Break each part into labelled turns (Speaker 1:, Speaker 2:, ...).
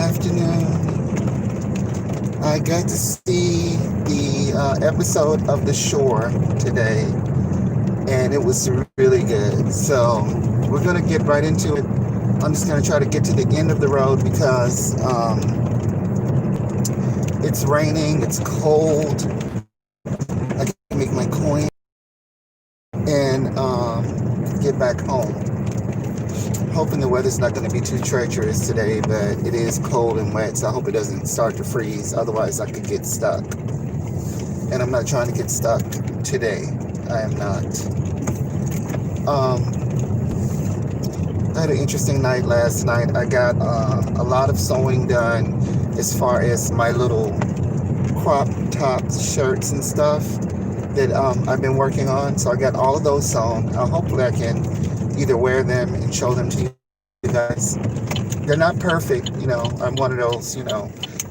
Speaker 1: afternoon. I got to see the episode of The Shore today, and it was really good. So we're going to get right into it. I'm just going to try to get to the end of the road because it's raining, it's cold. I can make my coin and get back home. Hoping the weather's not going to be too treacherous today, but it is cold and wet, so I hope it doesn't start to freeze. Otherwise, I could get stuck. And I'm not trying to get stuck today. I am not. I had an interesting night last night. I got a lot of sewing done as far as my little crop top shirts and stuff that I've been working on. So I got all of those sewn. Hopefully I can either wear them and show them to you guys. They're not perfect, I'm one of those,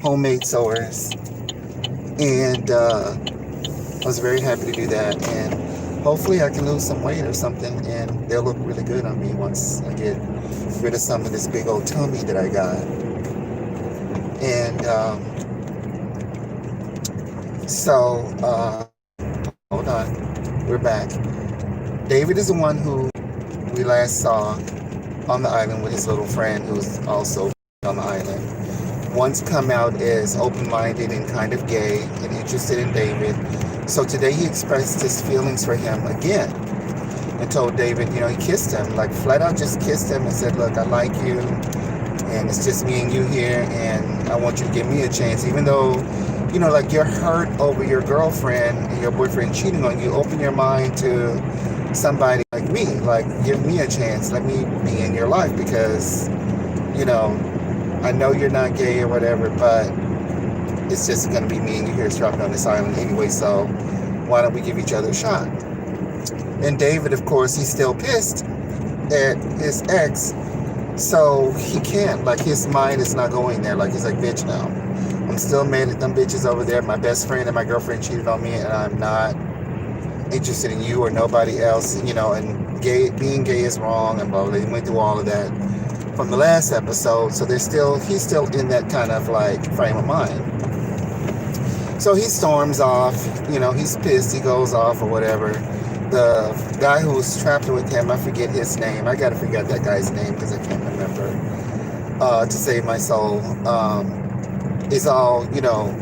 Speaker 1: homemade sewers. And I was very happy to do that. And hopefully I can lose some weight or something and they'll look really good on me once I get rid of some of this big old tummy that I got. And hold on, we're back. David is the one who we last saw on the island with his little friend who's also on the island. One's come out as open-minded and kind of gay and interested in David. So today he expressed his feelings for him again and told David, he kissed him, like flat out just kissed him and said, look, I like you and it's just me and you here and I want you to give me a chance. Even though, like you're hurt over your girlfriend and your boyfriend cheating on you, open your mind to somebody like me, like give me a chance, let me be in your life because I know you're not gay or whatever, but it's just gonna be me and you here strapped on this island anyway, so why don't we give each other a shot? And David, of course, he's still pissed at his ex, so he can't, like his mind is not going there. Like he's like, bitch, no, I'm still mad at them bitches over there. My best friend and my girlfriend cheated on me and I'm not interested in you or nobody else, and being gay is wrong and blah, blah. They went through all of that from the last episode, so he's still in that kind of like frame of mind. So he storms off, he's pissed, he goes off or whatever. The guy who's trapped with him, I forget his name, I gotta forget that guy's name because I can't remember, to save my soul, is all,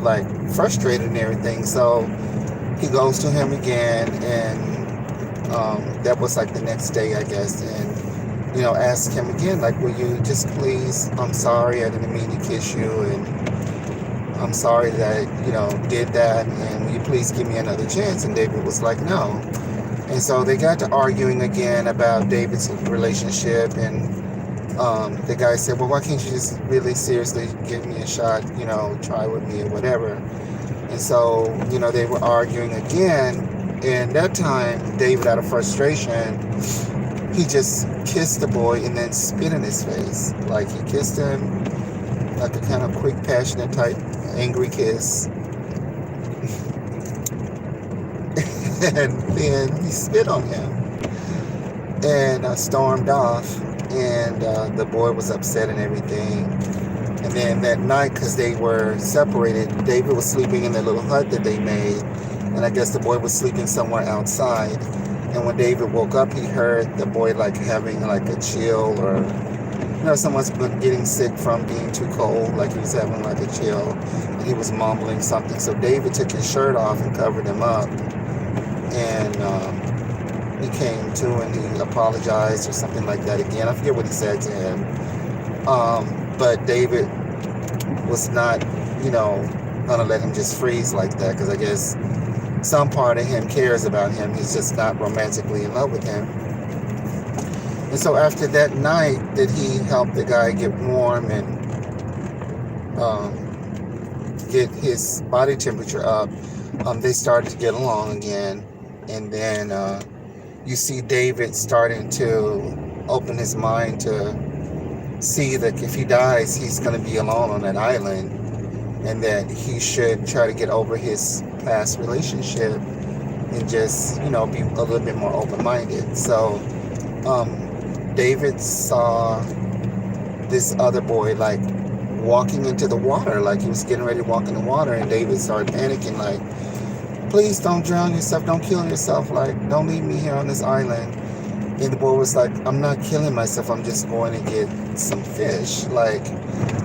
Speaker 1: like frustrated and everything, so he goes to him again, and that was like the next day, I guess, and ask him again, like, will you just please, I'm sorry, I didn't mean to kiss you, and I'm sorry that did that, and will you please give me another chance? And David was like, no. And so they got to arguing again about David's relationship, and the guy said, well, why can't you just really seriously give me a shot, try with me or whatever. And so, they were arguing again. And that time, David, out of frustration, he just kissed the boy and then spit in his face. Like, he kissed him, like a kind of quick, passionate type, angry kiss. And then he spit on him and stormed off. And the boy was upset and everything. And then that night, because they were separated, David was sleeping in the little hut that they made. And I guess the boy was sleeping somewhere outside. And when David woke up, he heard the boy like having like a chill, or, someone's been getting sick from being too cold. Like he was having like a chill. And he was mumbling something. So David took his shirt off and covered him up. And he came to and he apologized or something like that again. I forget what he said to him. But David was not, gonna let him just freeze like that, because I guess some part of him cares about him. He's just not romantically in love with him. And so after that night that he helped the guy get warm and get his body temperature up, they started to get along again. And then you see David starting to open his mind to see that if he dies, he's going to be alone on that island, and that he should try to get over his past relationship and just, be a little bit more open-minded. So David saw this other boy like walking into the water, like he was getting ready to walk in the water, and David started panicking, like, please don't drown yourself, don't kill yourself, like, don't leave me here on this island. And the boy was like, I'm not killing myself, I'm just going to get some fish. Like,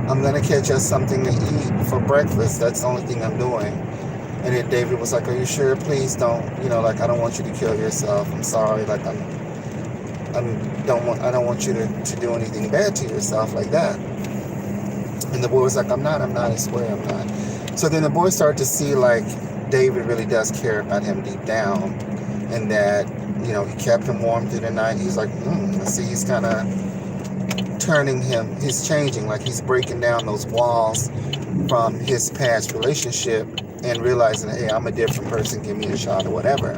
Speaker 1: I'm going to catch us something to eat for breakfast. That's the only thing I'm doing. And then David was like, are you sure? Please don't, like, I don't want you to kill yourself. I'm sorry. Like, I don't want you to do anything bad to yourself like that. And the boy was like, I'm not, I swear I'm not. So then the boy started to see, like, David really does care about him deep down. And that, he kept him warm through the night. He's like, I see he's kind of turning him. He's changing. Like, he's breaking down those walls from his past relationship and realizing, hey, I'm a different person. Give me a shot or whatever.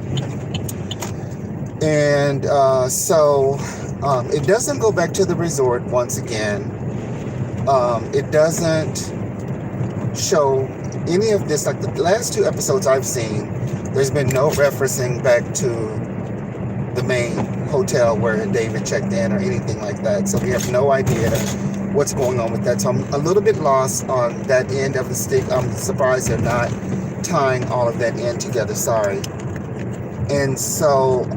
Speaker 1: And so it doesn't go back to the resort once again. It doesn't show any of this. Like, the last 2 episodes I've seen, there's been no referencing back to the main hotel where David checked in or anything like that. So we have no idea what's going on with that. So I'm a little bit lost on that end of the stick. I'm surprised they're not tying all of that in together. Sorry. And so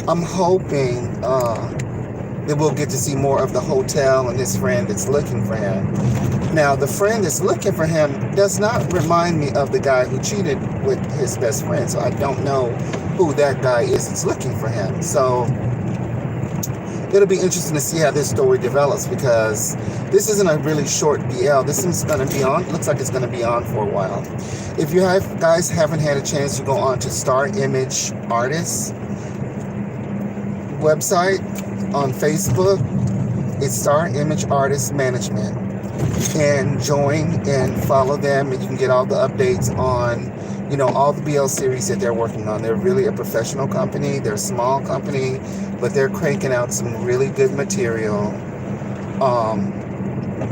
Speaker 1: I'm hoping that we'll get to see more of the hotel and his friend that's looking for him. Now, the friend that's looking for him does not remind me of the guy who cheated with his best friend. So I don't know who that guy is that's looking for him. So it'll be interesting to see how this story develops, because this isn't a really short BL. This is going to be on, looks like it's going to be on for a while. If you guys haven't had a chance to go on to Star Image Artists website on Facebook, it's Star Image Artists Management, and join and follow them, and you can get all the updates on all the BL series that they're working on. They're really a professional company. They're a small company, but they're cranking out some really good material.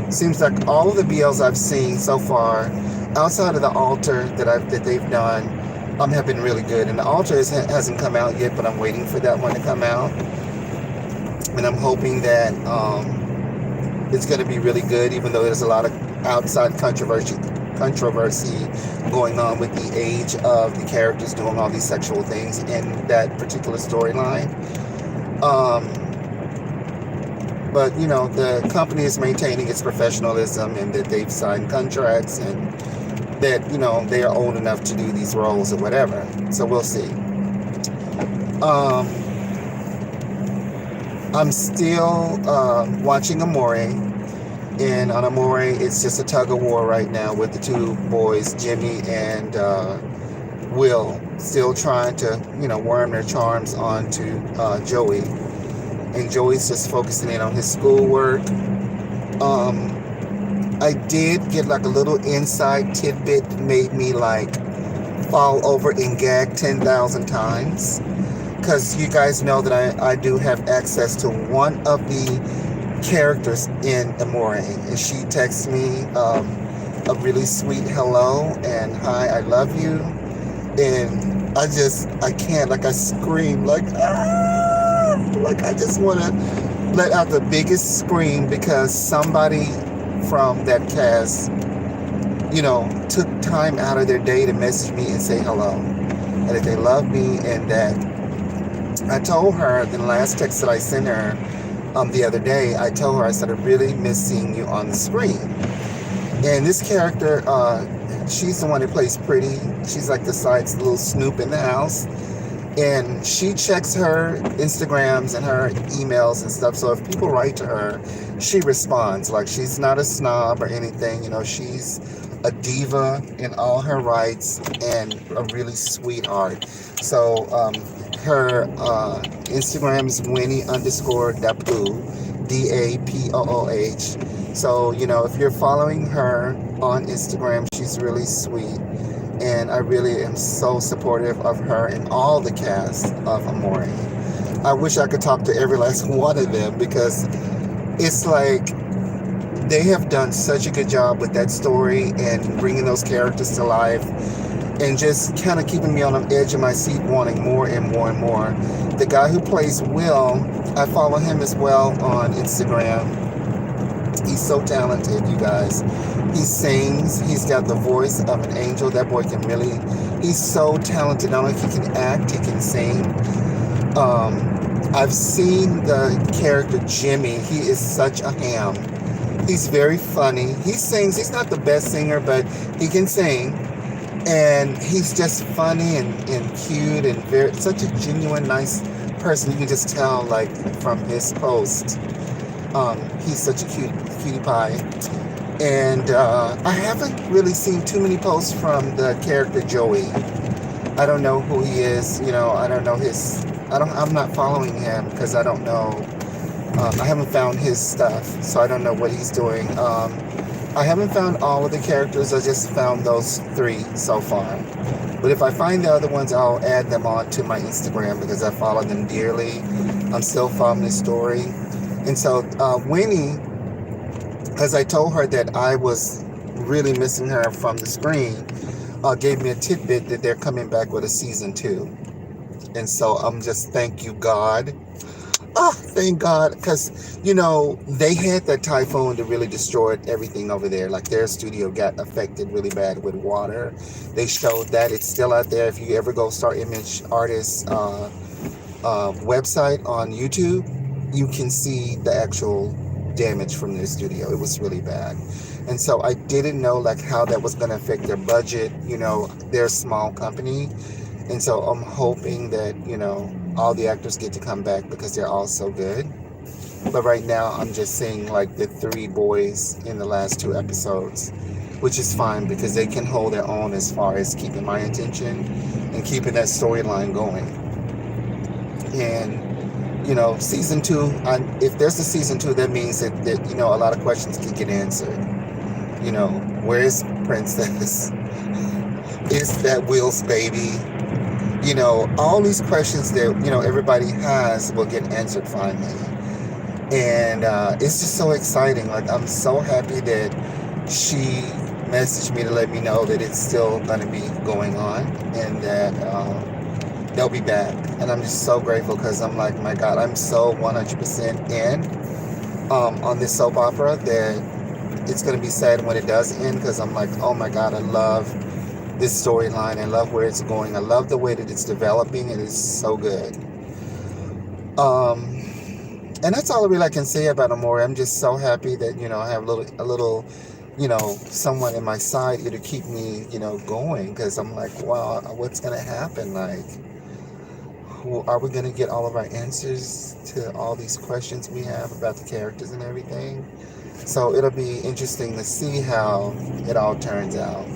Speaker 1: Seems like all of the BLs I've seen so far, outside of the Altar that they've done, have been really good. And the Altar hasn't come out yet, but I'm waiting for that one to come out. And I'm hoping that it's going to be really good, even though there's a lot of outside controversy going on with the age of the characters doing all these sexual things in that particular storyline. But the company is maintaining its professionalism, and that they've signed contracts, and that they are old enough to do these roles or whatever. So we'll see. I'm still watching Amore. And on Amore, it's just a tug of war right now with the 2 boys, Jimmy and Will, still trying to, worm their charms onto Joey. And Joey's just focusing in on his schoolwork. I did get like a little inside tidbit that made me like fall over and gag 10,000 times. Because you guys know that I do have access to one of the characters in Amore, and she texts me a really sweet hello and hi, I love you, and I can't, like, I scream like I just want to let out the biggest scream, because somebody from that cast took time out of their day to message me and say hello, and that they love me, and that I told her in the last text that I sent her the other day, I told her, I said, I really miss seeing you on the screen. And this character, she's the one that plays Pretty. She's like the little snoop in the house. And she checks her Instagrams and her emails and stuff. So if people write to her, she responds. Like, she's not a snob or anything. She's a diva in all her rights and a really sweetheart. So her Instagram is Winnie_Dapooh, DAPOOH. So, if you're following her on Instagram, she's really sweet. And I really am so supportive of her and all the cast of Amore. I wish I could talk to every last one of them, because it's like they have done such a good job with that story and bringing those characters to life, and just kind of keeping me on the edge of my seat wanting more and more and more. The guy who plays Will, I follow him as well on Instagram. He's so talented, you guys. He sings. He's got the voice of an angel. That boy can really, he's so talented. Not only he can act, he can sing. I've seen the character Jimmy. He is such a ham. He's very funny. He sings. He's not the best singer, but he can sing. And he's just funny and cute and very such a genuine, nice person. You can just tell, like, from his post. He's such a cutie pie. And I haven't really seen too many posts from the character Joey. I don't know who he is. You know, I don't know his. I'm not following him because I don't know. I haven't found his stuff, so I don't know what he's doing. I haven't found all of the characters. I just found those 3 so far. But if I find the other ones, I'll add them on to my Instagram because I follow them dearly. I'm still following the story. And so Winnie, as I told her that I was really missing her from the screen, gave me a tidbit that they're coming back with a season 2. And so I'm just, thank you, God. Oh, thank God, because, you know, they had that typhoon that really destroyed everything over there. Like, their studio got affected really bad with water. They showed that. It's still out there. If you ever go Star Image Artists website on YouTube, you can see the actual damage from their studio. It was really bad. And so I didn't know, like, how that was going to affect their budget. You know, they're a small company. And so I'm hoping that, you know, all the actors get to come back because they're all so good. But right now I'm just seeing like the 3 boys in the last 2 episodes, which is fine because they can hold their own as far as keeping my attention and keeping that storyline going. And, you know, season 2, if there's a season 2, that means that, you know, a lot of questions can get answered. You know, where is Princess? Is that Will's baby? You know, all these questions that, you know, everybody has will get answered finally. And it's just so exciting. Like, I'm so happy that she messaged me to let me know that it's still going to be going on and that they'll be back. And I'm just so grateful because I'm like, my God, I'm so 100% in on this soap opera that it's going to be sad when it does end because I'm like, oh my God, I love this storyline. I love where it's going. I love the way that it's developing. It is so good. And that's all I really can say about Amore. I'm just so happy that, you know, I have a little, you know, someone in my side here to keep me, you know, going. Because I'm like, wow, what's going to happen? Like, are we going to get all of our answers to all these questions we have about the characters and everything? So it'll be interesting to see how it all turns out.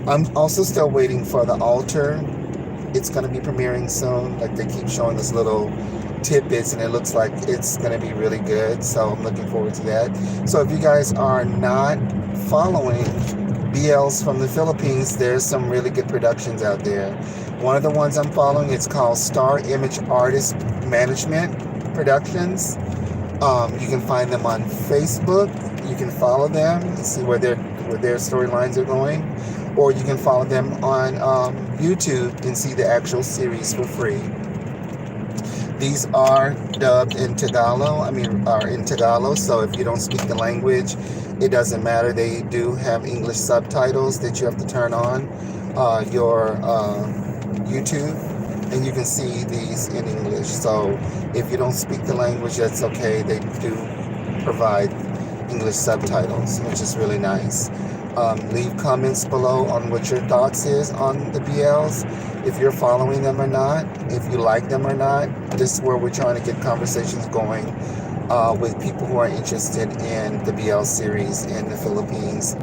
Speaker 1: I'm also still waiting for The Altar. It's going to be premiering soon. Like, they keep showing us little tidbits and it looks like it's going to be really good. So I'm looking forward to that. So if you guys are not following BLs from the Philippines, there's some really good productions out there. One of the ones I'm following, it's called Star Image Artist Management Productions. You can find them on Facebook. You can follow them and see where their storylines are going, or you can follow them on YouTube and see the actual series for free. These are dubbed in Tagalog, so if you don't speak the language, it doesn't matter. They do have English subtitles that you have to turn on your YouTube, and you can see these in English. So if you don't speak the language, that's okay. They do provide English subtitles, which is really nice. Leave comments below on what your thoughts is on the BLs, if you're following them or not, if you like them or not. This is where we're trying to get conversations going with people who are interested in the BL series in the Philippines,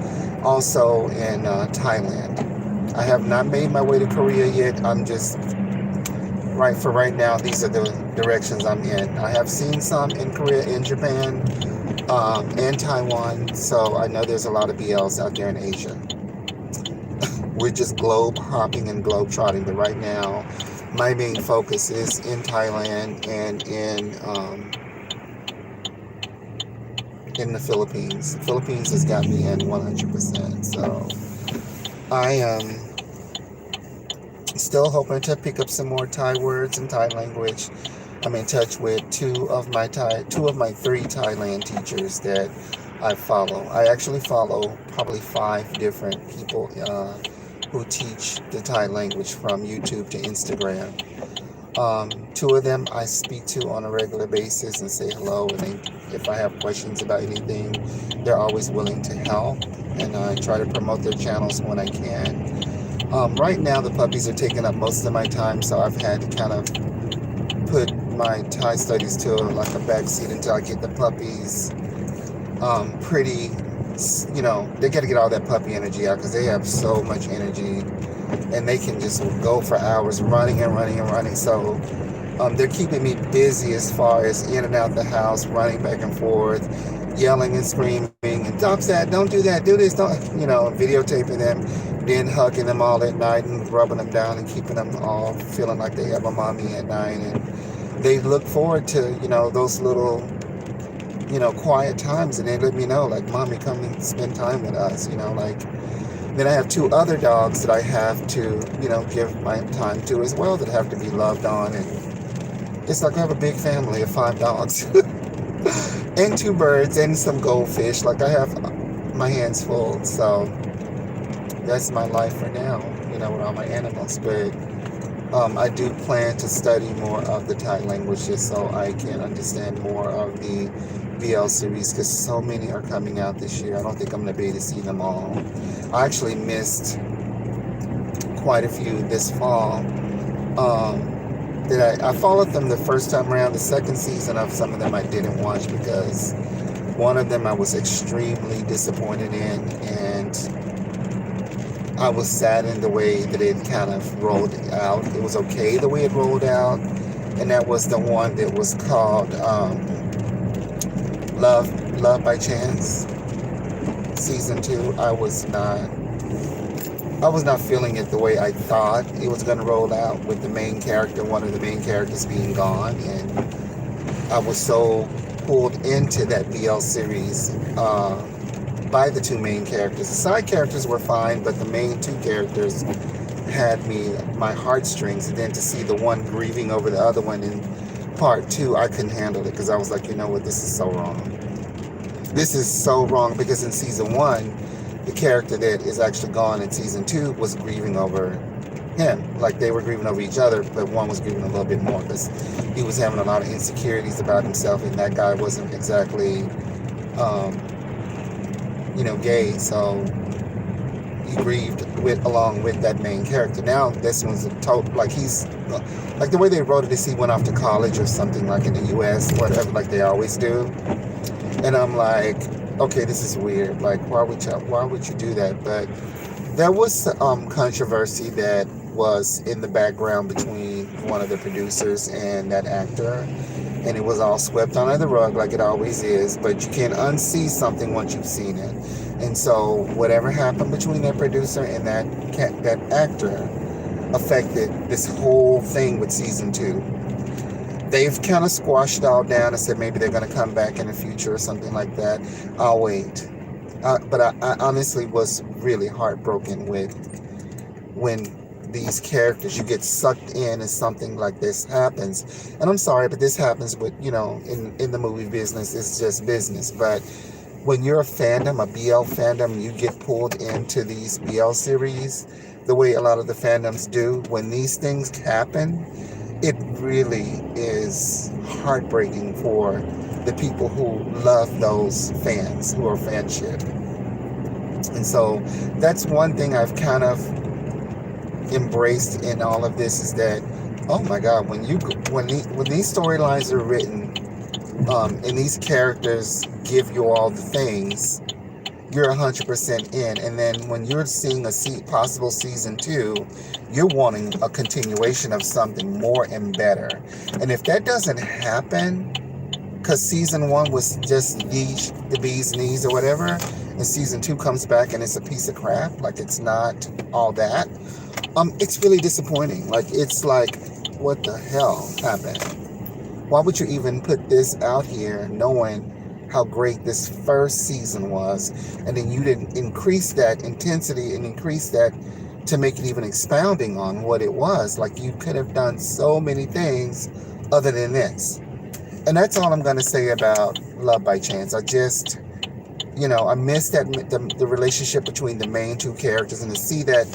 Speaker 1: also in Thailand. I have not made my way to Korea yet. I'm just, right now, these are the directions I'm in. I have seen some in Korea, in Japan, and Taiwan, so I know there's a lot of BLs out there in Asia. We're just globe hopping and globe trotting, but right now my main focus is in Thailand and in the Philippines. The Philippines has got me in 100%, so I am still hoping to pick up some more Thai words and Thai language. I'm in touch with two of my three Thailand teachers that I follow. I actually follow probably 5 different people who teach the Thai language from YouTube to Instagram. Two of them I speak to on a regular basis and say hello, and if I have questions about anything, they're always willing to help, and I try to promote their channels when I can. Right now, the puppies are taking up most of my time, so I've had to kind of put my Thai studies to like a backseat until I get the puppies pretty, they got to get all that puppy energy out because they have so much energy and they can just go for hours running and running and running. So they're keeping me busy as far as in and out the house, running back and forth, yelling and screaming, and stop that, don't do that, do this, don't, videotaping them, then hugging them all at night and rubbing them down and keeping them all feeling like they have a mommy at night. And they look forward to, those little, quiet times, and they let me know, like, mommy, come and spend time with us, Then I have 2 other dogs that I have to, give my time to as well, that have to be loved on. And it's like I have a big family of 5 dogs and 2 birds and some goldfish. Like, I have my hands full. So that's my life for now, with all my animals. But I do plan to study more of the Thai language just so I can understand more of the BL series, because so many are coming out this year. I don't think I'm going to be able to see them all. I actually missed quite a few this fall. That I followed them the first time around. The second season of some of them I didn't watch because one of them I was extremely disappointed in, and I was saddened the way that it kind of rolled out. It was okay the way it rolled out, and that was the one that was called Love by Chance. Season 2, I was not feeling it the way I thought it was going to roll out, with the main character, one of the main characters being gone, and I was so pulled into that BL series by the 2 main characters. The side characters were fine, but the main 2 characters had my heartstrings, and then to see the one grieving over the other one in part 2, I couldn't handle it, because I was like, you know what, this is so wrong. This is so wrong, because in season 1, the character that is actually gone in season 2 was grieving over him. Like, they were grieving over each other, but one was grieving a little bit more because he was having a lot of insecurities about himself, and that guy wasn't exactly, gay, so he grieved along with that main character. Now this one's he's like, the way they wrote it is he went off to college or something, like in the US, whatever, like they always do. And I'm like, okay, this is weird. Like, why would you do that? But there was controversy that was in the background between one of the producers and that actor, and it was all swept under the rug like it always is. But you can't unsee something once you've seen it. And so whatever happened between that producer and that actor affected this whole thing with season 2. They've kind of squashed it all down and said maybe they're going to come back in the future or something like that. I'll wait. But I honestly was really heartbroken when these characters, you get sucked in and something like this happens. And I'm sorry, but this happens with, in the movie business, it's just business. But when you're a fandom, a BL fandom, you get pulled into these BL series the way a lot of the fandoms do. When these things happen, it really is heartbreaking for the people who love those fans, who are fanship. And so that's one thing I've kind of embraced in all of this, is that, oh my God, when these storylines are written, and these characters give you all the things, you're 100% in. And then when you're seeing a possible season 2, you're wanting a continuation of something more and better. And if that doesn't happen, because season 1 was just the bee's knees or whatever, and season 2 comes back and it's a piece of crap, like it's not all that, it's really disappointing. Like, it's like, what the hell happened? Why would you even put this out here knowing how great this first season was, and then you didn't increase that intensity and increase that to make it even expounding on what it was? Like, you could have done so many things other than this. And that's all I'm going to say about Love by Chance. I just, I miss that the relationship between the main two characters, and to see that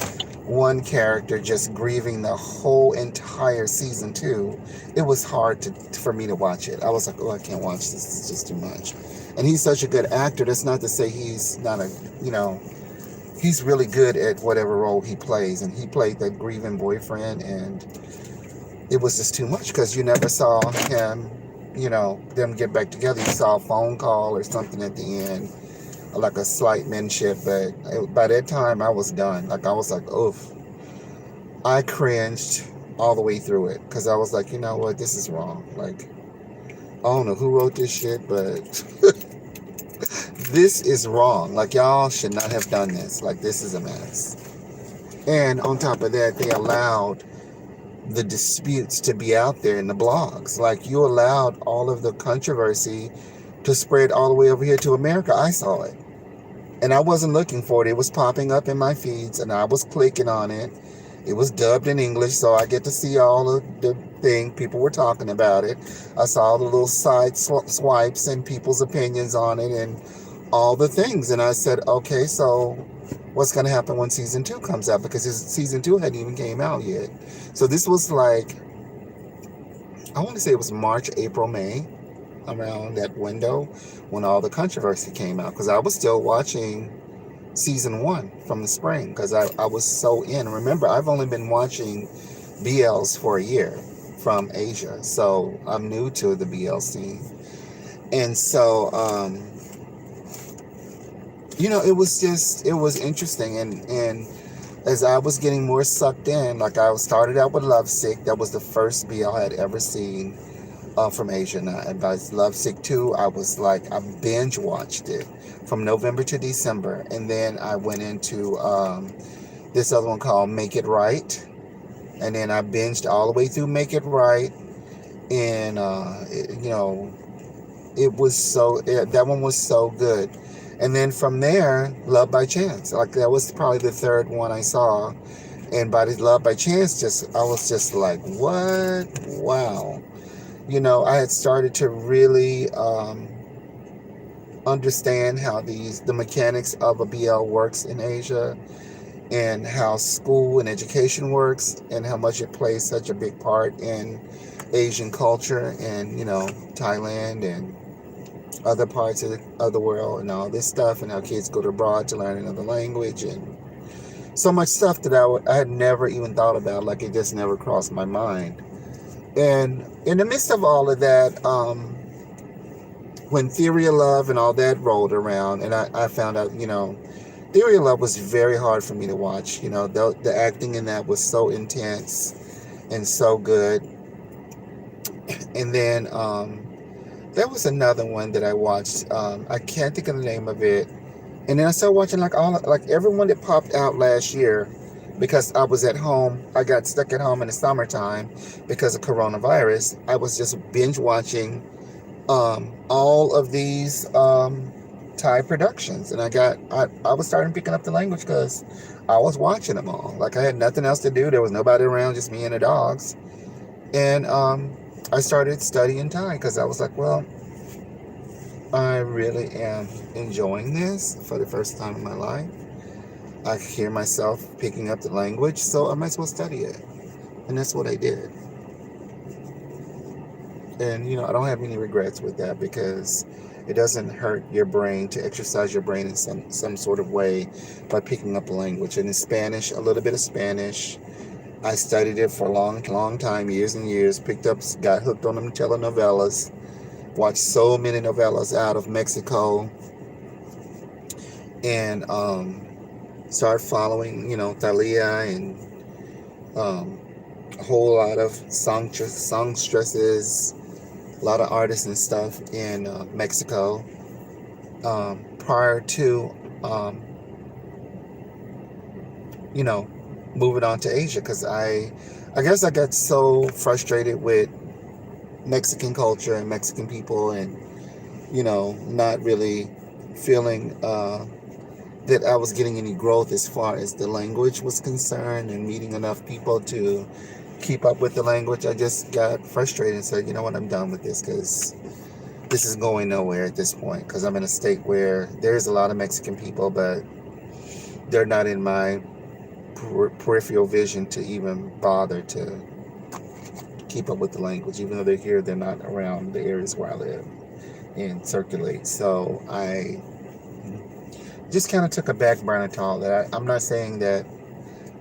Speaker 1: one character just grieving the whole entire season two, it was hard for me to watch it. I was like, oh, I can't watch this. It's just too much. And he's such a good actor. That's not to say he's not he's really good at whatever role he plays. And he played that grieving boyfriend, and it was just too much because you never saw him, them get back together. You saw a phone call or something at the end, like a slight mention, but by that time I was done. Like, I was like, oof. I cringed all the way through it because I was like, you know what, this is wrong. Like, I don't know who wrote this shit, but this is wrong. Like, y'all should not have done this. Like, this is a mess. And on top of that, they allowed the disputes to be out there in the blogs. Like, you allowed all of the controversy to spread all the way over here to America. I saw it. And I wasn't looking for it. It was popping up in my feeds, and I was clicking on it. It was dubbed in English, so I get to see all of the thing. People were talking about it. I saw the little side swipes and people's opinions on it and all the things. And I said, okay, so what's going to happen when season 2 comes out? Because season 2 hadn't even came out yet. So this was like, I want to say it was March, April, May, around that window when all the controversy came out, because I was still watching season 1 from the spring because I was so in. Remember, I've only been watching BLs for a year from Asia, so I'm new to the BL scene. And so it was interesting, and as I was getting more sucked in, like, I started out with Lovesick. That was the first BL I had ever seen from Asia. And by Lovesick 2, I was like, I binge watched it from November to December. And then I went into this other one called Make It Right. And then I binged all the way through Make It Right. And, that one was so good. And then from there, Love by Chance. Like, that was probably the third one I saw. And by the Love by Chance, I was just like, what? Wow. I had started to really understand how the mechanics of a BL works in Asia, and how school and education works, and how much it plays such a big part in Asian culture, and, Thailand and other parts of the world and all this stuff, and how kids go abroad to learn another language, and so much stuff that I had never even thought about. Like, it just never crossed my mind. And in the midst of all of that, when Theory of Love and all that rolled around, and I found out, Theory of Love was very hard for me to watch. The acting in that was so intense and so good. And then there was another one that I watched. I can't think of the name of it. And then I started watching like everyone that popped out last year, because I was at home. I got stuck at home in the summertime because of coronavirus. I was just binge watching all of these Thai productions, and I was starting picking up the language because I was watching them all. Like, I had nothing else to do. There was nobody around, just me and the dogs. And I started studying Thai because I was like, well, I really am enjoying this for the first time in my life. I hear myself picking up the language, so I might as well study it. And that's what I did. And, I don't have any regrets with that, because it doesn't hurt your brain to exercise your brain in some sort of way by picking up a language. And in Spanish, a little bit of Spanish. I studied it for a long, long time, years and years. Got hooked on them telenovelas. Watched so many novellas out of Mexico. And started following, Thalia and a whole lot of songstresses, a lot of artists and stuff in Mexico, prior to, moving on to Asia, because I guess I got so frustrated with Mexican culture and Mexican people, and, not really feeling that I was getting any growth as far as the language was concerned, and meeting enough people to keep up with the language. I just got frustrated and said, you know what, I'm done with this because this is going nowhere at this point. Because I'm in a state where there's a lot of Mexican people, but they're not in my peripheral vision to even bother to keep up with the language. Even though they're here, they're not around the areas where I live and circulate. So I just kind of took a back burner to all that. I'm not saying that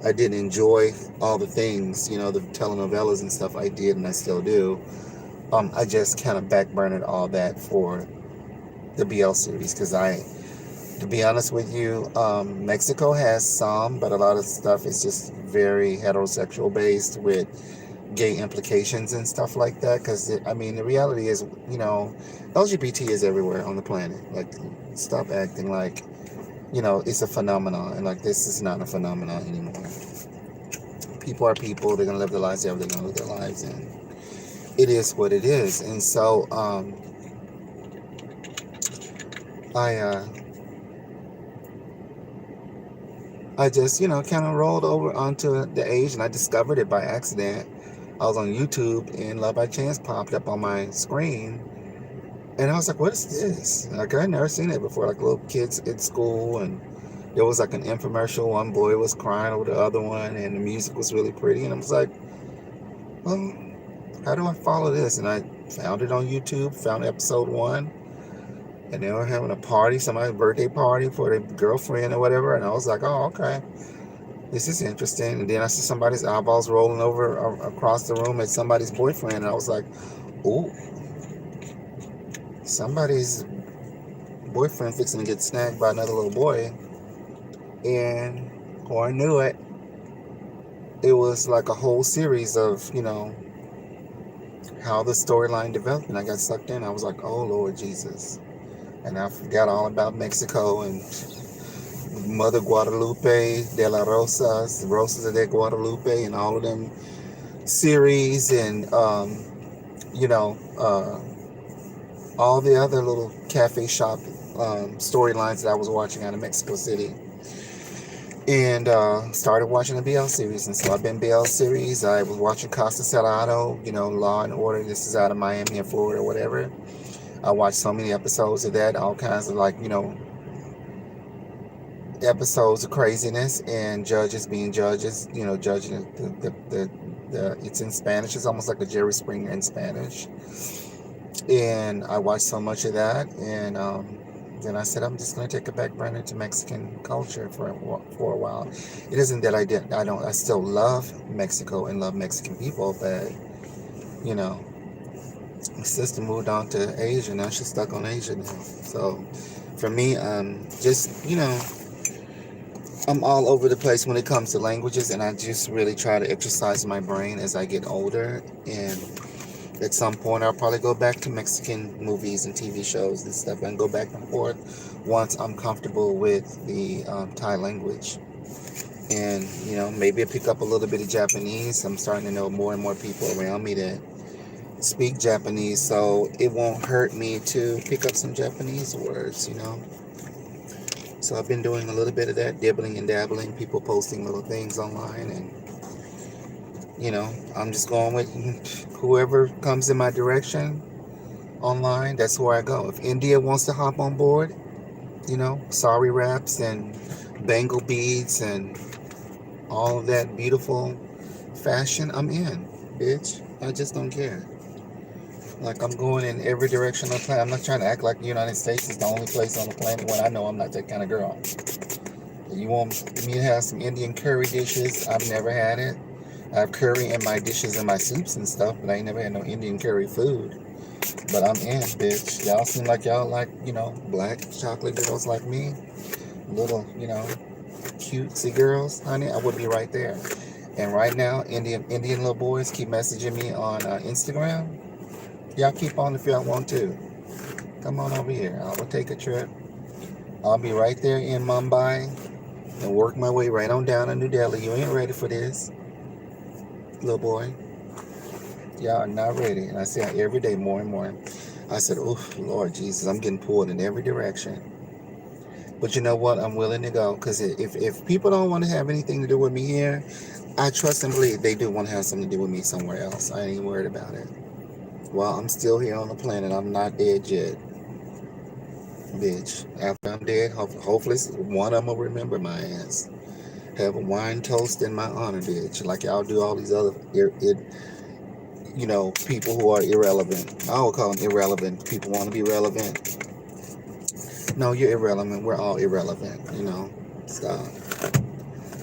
Speaker 1: I didn't enjoy all the things, the telenovelas and stuff I did and I still do. I just kind of backburnered all that for the BL series because to be honest with you, Mexico has some, but a lot of stuff is just very heterosexual based with gay implications and stuff like that. Because, the reality is, LGBT is everywhere on the planet. Like, stop acting like, it's a phenomenon. And, like, this is not a phenomenon anymore. People are people. They're going to live their lives however they're going to live their lives. And it is what it is. And so, I just, kind of rolled over onto the age, and I discovered it by accident. I was on YouTube, and Love by Chance popped up on my screen, and I was like, what is this? Like, I'd never seen it before, like little kids at school, and there was like an infomercial. One boy was crying over the other one, and the music was really pretty, and I was like, well, how do I follow this? And I found it on YouTube, found episode 1, and they were having a party, somebody's birthday party for their girlfriend or whatever, and I was like, oh, okay, this is interesting. And then I see somebody's eyeballs rolling over across the room at somebody's boyfriend, and I was like, ooh, somebody's boyfriend fixing to get snagged by another little boy. And before I knew it, it was like a whole series of, how the storyline developed, and I got sucked in. I was like, oh, Lord Jesus. And I forgot all about Mexico and Mother Guadalupe, de la Rosas, Rosas de Guadalupe, and all of them series, and all the other little cafe shop storylines that I was watching out of Mexico City. And started watching the BL series. And so I've been BL series. I was watching Casa Cerrado, Law and Order. This is out of Miami and Florida or whatever. I watched so many episodes of that, all kinds of episodes of craziness, and judges being judges, judging the it's in Spanish. It's almost like a Jerry Springer in Spanish. And I watched so much of that, and then I said, I'm just going to take a back burner to Mexican culture for a while. It isn't that I still love Mexico and love Mexican people, but, my sister moved on to Asia. Now she's stuck on Asia now. So for me, just, I'm all over the place when it comes to languages, and I just really try to exercise my brain as I get older. And at some point, I'll probably go back to Mexican movies and TV shows and stuff, and go back and forth once I'm comfortable with the Thai language. And, maybe I'll pick up a little bit of Japanese. I'm starting to know more and more people around me that speak Japanese, so it won't hurt me to pick up some Japanese words, So I've been doing a little bit of that, dibbling and dabbling, people posting little things online, and I'm just going with whoever comes in my direction online. That's where I go. If India wants to hop on board, sari wraps and bangle beads and all of that beautiful fashion, I'm in, bitch. I just don't care. Like, I'm going in every direction on the planet. I'm not trying to act like the United States is the only place on the planet when I know I'm not that kind of girl. You want me to have some Indian curry dishes? I've never had it. I have curry in my dishes and my soups and stuff, but I ain't never had no Indian curry food. But I'm in, bitch. Y'all seem like y'all like, black chocolate girls like me. Little, cutesy girls, honey. I would be right there. And right now, Indian little boys keep messaging me on Instagram. Y'all keep on if y'all want to. Come on over here. I will take a trip. I'll be right there in Mumbai and work my way right on down to New Delhi. You ain't ready for this, little boy. Y'all are not ready. And I say it every day more and more. I said, oh, Lord Jesus, I'm getting pulled in every direction. But you know what? I'm willing to go. Because if people don't want to have anything to do with me here, I trust and believe they do want to have something to do with me somewhere else. I ain't even worried about it. While I'm still here on the planet, I'm not dead yet. Bitch, after I'm dead, hopefully one of them will remember my ass. Have a wine toast in my honor, bitch. Like y'all do all these other, people who are irrelevant. I would call them irrelevant. People want to be relevant. No, you're irrelevant. We're all irrelevant. Stop.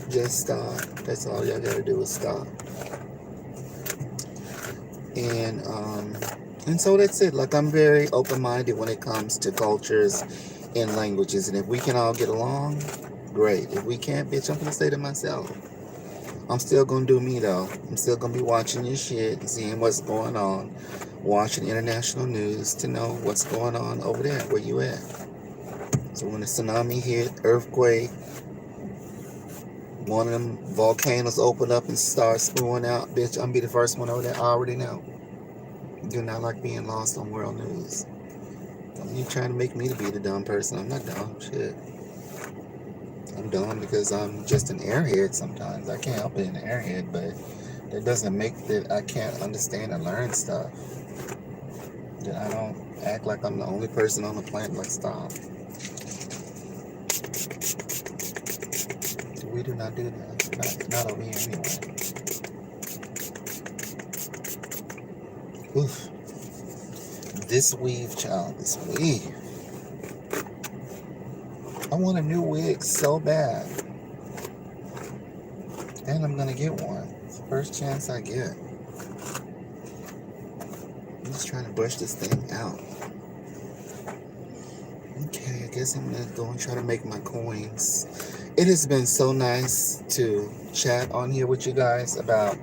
Speaker 1: Just stop. That's all y'all gotta do is stop. And so that's it. Like, I'm very open-minded when it comes to cultures and languages. And if we can all get along, great. If we can't, bitch, I'm gonna stay to myself. I'm still gonna do me though. I'm still gonna be watching your shit and seeing what's going on. Watching international news to know what's going on over there, where you at. So when the tsunami hit, earthquake, one of them volcanoes open up and start spewing out, bitch, I'm be the first one over there. I already know. Do not like being lost on world news. You trying to make me to be the dumb person. I'm not dumb. Shit. I'm dumb because I'm just an airhead sometimes. I can't help it, an airhead, but that doesn't make that I can't understand and learn stuff. That I don't act like I'm the only person on the planet. Like, stop. We do not do that. Not over here anyway. Oof. This weave, child. This weave. I want a new wig so bad. And I'm gonna get one. First chance I get. I'm just trying to brush this thing out. Okay, I guess I'm gonna go and try to make my coins. It has been so nice to chat on here with you guys about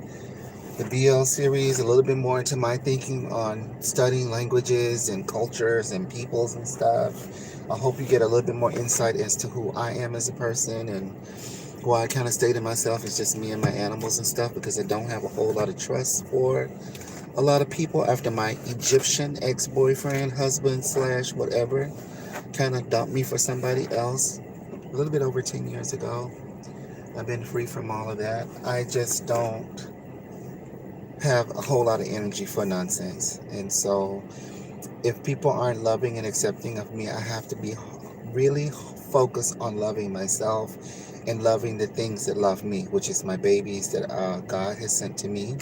Speaker 1: the BL series, a little bit more into my thinking on studying languages and cultures and peoples and stuff. I hope you get a little bit more insight as to who I am as a person and why I kind of stay to myself. It's just me and my animals and stuff, because I don't have a whole lot of trust for a lot of people after my Egyptian ex-boyfriend, husband / whatever, kind of dumped me for somebody else a little bit over 10 years ago. I've been free from all of that. I just don't have a whole lot of energy for nonsense. And so if people aren't loving and accepting of me, I have to be really focused on loving myself and loving the things that love me, which is my babies that God has sent to me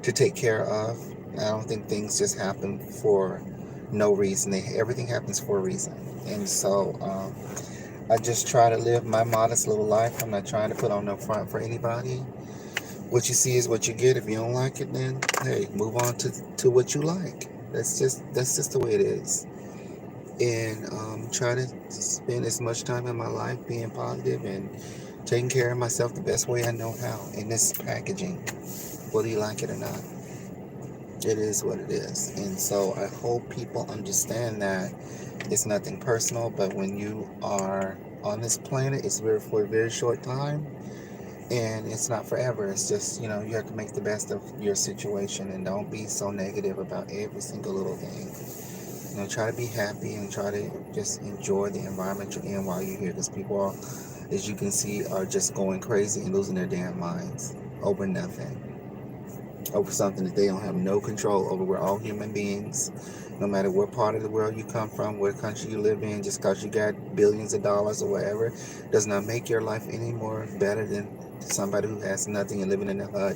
Speaker 1: to take care of. I don't think things just happen for no reason. Everything happens for a reason. And so I just try to live my modest little life. I'm not trying to put on no front for anybody. What you see is what you get. If you don't like it, then hey, move on to what you like. That's just the way it is. And try to spend as much time in my life being positive and taking care of myself the best way I know how. In this packaging, whether you like it or not, it is what it is. And so I hope people understand that it's nothing personal, but when you are on this planet, it's for a very short time. And it's not forever. It's just, you have to make the best of your situation and don't be so negative about every single little thing. Try to be happy and try to just enjoy the environment you're in while you're here, because people are, as you can see, are just going crazy and losing their damn minds over nothing. Over something that they don't have no control over. We're all human beings. No matter what part of the world you come from, what country you live in, just because you got billions of dollars or whatever, does not make your life any more better than somebody who has nothing and living in a hut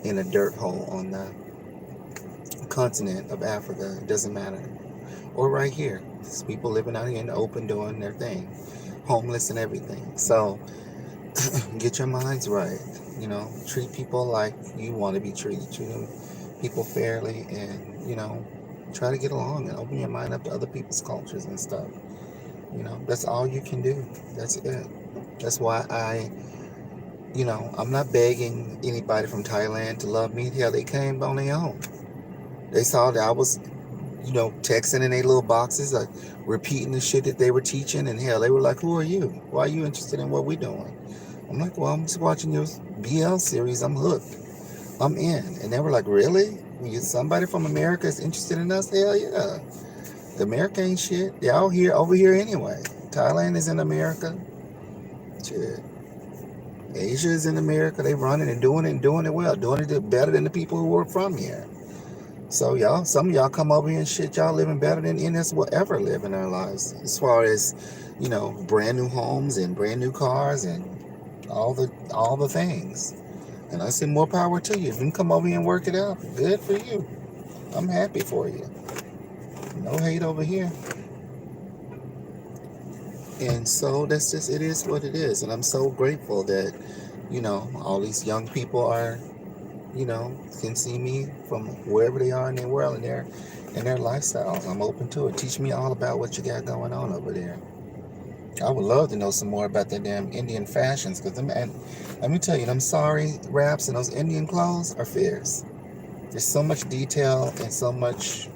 Speaker 1: in a dirt hole on the continent of Africa. It doesn't matter. Or right here. There's people living out here in the open doing their thing. Homeless and everything. So get your minds right. Treat people like you want to be treated. Treat people fairly and, try to get along and open your mind up to other people's cultures and stuff. That's all you can do. That's it. That's why I'm not begging anybody from Thailand to love me. Hell, they came on their own. They saw that I was, texting in their little boxes, like repeating the shit that they were teaching. And hell, they were like, who are you? Why are you interested in what we're doing? I'm like, well, I'm just watching your BL series. I'm hooked. I'm in. And they were like, really? Somebody from America is interested in us? Hell yeah. The America ain't shit. They're out here, over here anyway. Thailand is in America. Shit. Asia is in America. They running and doing it well, doing it better than the people who were from here. So y'all, some of y'all come over here and shit, y'all living better than any of us will ever live in our lives. As far as, brand new homes and brand new cars and all the things. And I say more power to you. If you can come over here and work it out, good for you. I'm happy for you. No hate over here. And so that's just, it is what it is. And I'm so grateful that, all these young people are, can see me from wherever they are in their world and their lifestyles. I'm open to it. Teach me all about what you got going on over there. I would love to know some more about their damn Indian fashions, because and let me tell you, them sari wraps and those Indian clothes are fierce. There's so much detail and so much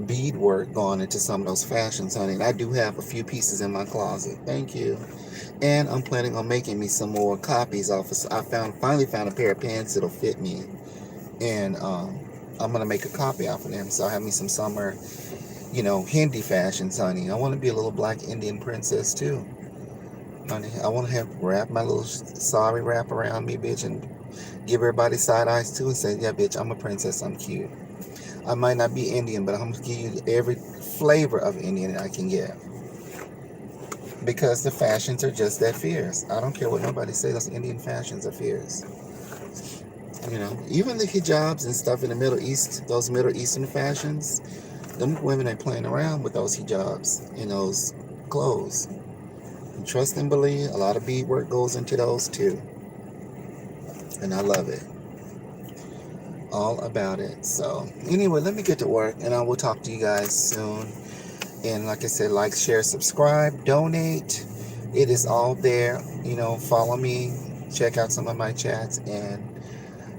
Speaker 1: beadwork going into some of those fashions, honey. And I do have a few pieces in my closet. Thank you. And I'm planning on making me some more copies off of. I finally found a pair of pants that'll fit me, and I'm gonna make a copy off of them. So I have me some summer, Hindi fashions, honey. I want to be a little black Indian princess too, honey. I want to wrap my little sari wrap around me, bitch, and give everybody side eyes too, and say, yeah, bitch, I'm a princess. I'm cute. I might not be Indian, but I'm gonna give you every flavor of Indian I can get, because the fashions are just that fierce. I don't care what nobody says. Those Indian fashions are fierce. Even the hijabs and stuff in the Middle East, those Middle Eastern fashions, them women ain't playing around with those hijabs and those clothes. And trust and believe, a lot of beadwork goes into those too. And I love it. All about it. So anyway, let me get to work, and I will talk to you guys soon. And like I said, like, share, subscribe, donate. It is all there. Follow me, check out some of my chats, and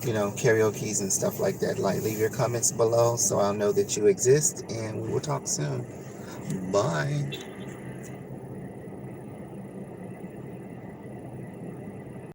Speaker 1: karaoke's and stuff like that. Like, leave your comments below so I'll know that you exist, and we will talk soon. Bye.